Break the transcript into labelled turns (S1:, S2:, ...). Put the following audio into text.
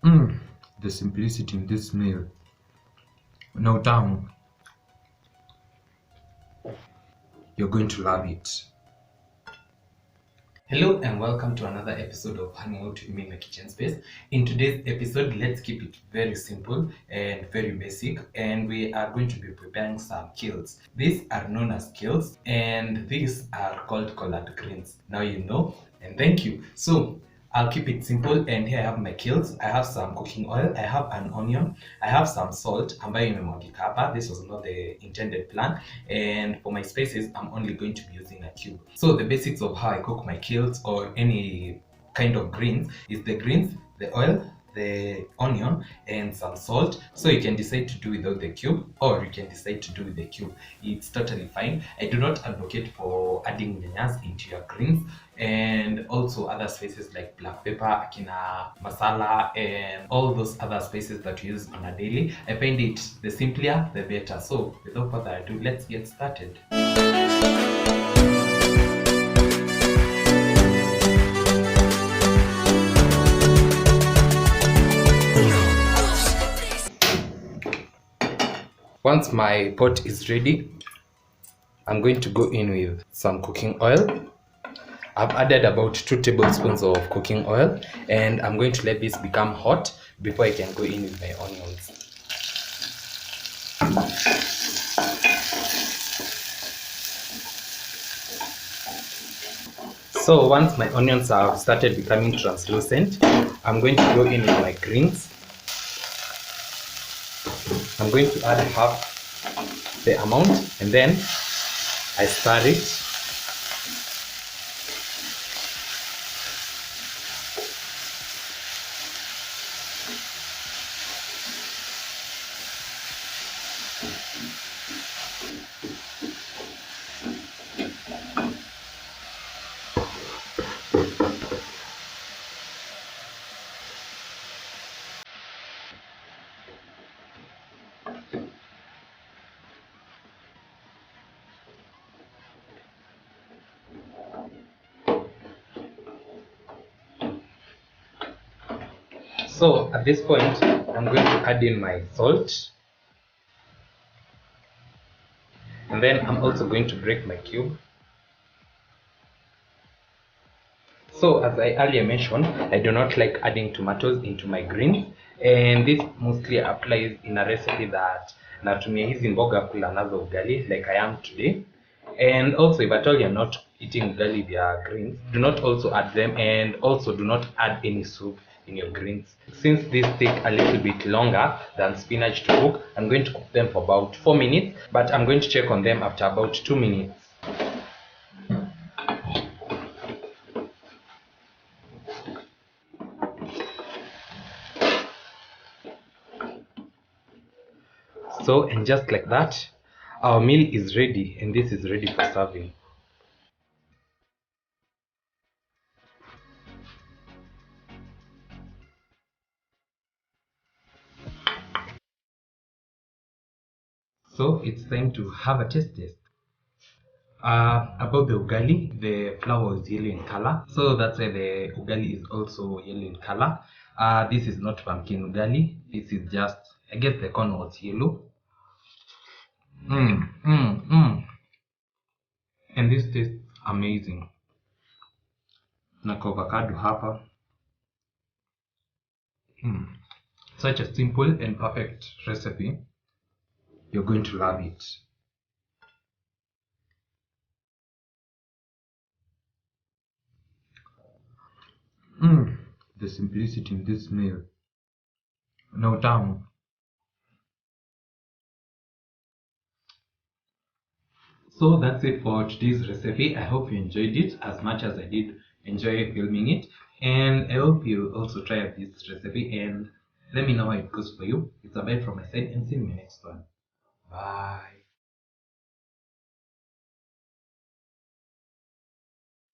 S1: Mm, the simplicity in this meal. No tamu. You're going to love it. Hello and welcome to another episode of Hanging Out with Me in the Kitchen Space. In today's episode, let's keep it very simple and very basic, and we are going to be preparing some kales. These are known as kales, and these are called collard greens. Now you know, and thank you. So I'll keep it simple, and here I have my kales. I have some cooking oil, I have an onion, I have some salt ambayo imemwagika hapa. This was not the intended plan, and for my spices I'm only going to be using a cube. So the basics of how I cook my kales or any kind of greens is the greens, the oil, the onion, and some salt. So you can decide to do without the cube, or you can decide to do with the cube. It's totally fine. I do not advocate for adding nyanyas into your greens, and also other spices like black pepper, akina masala, and all those other spices that we use on a daily. I find it the simpler the better. So without further ado, let's get started. Once my pot is ready, I'm going to go in with some cooking oil. I've added about 2 tablespoons of cooking oil, and I'm going to let this become hot before I can go in with my onions. So once my onions have started becoming translucent, I'm going to go in with my greens. I'm going to add half the amount, and then I stir it. So at this point, I'm going to add in my salt, and then I'm also going to break my cube. So as I earlier mentioned, I do not like adding tomatoes into my greens, and this mostly applies in a recipe that natumia hizi mboga kula nazo ugali like I am today. And also, if at all you're not eating ugali with your greens, do not also add them, and also do not add any soup in your greens. Since these take a little bit longer than spinach to cook, I'm going to cook them for about 4 minutes, but I'm going to check on them after about 2 minutes. So, and just like that, our meal is ready, and this is ready for serving. So it's time to have a taste test. About the ugali, the flour is yellow in color, so that's why the ugali is also yellow in color. This is not pumpkin ugali. This is just, I guess the corn was yellow. And this tastes amazing. Na avocado hapa. Such a simple and perfect recipe. You're going to love it. The simplicity in this meal. No tamu. So that's it for today's recipe. I hope you enjoyed it as much as I did enjoy filming it, and I hope you also try out this recipe and let me know how it goes for you. It's a bye from my side, and see you in my next one. Bye.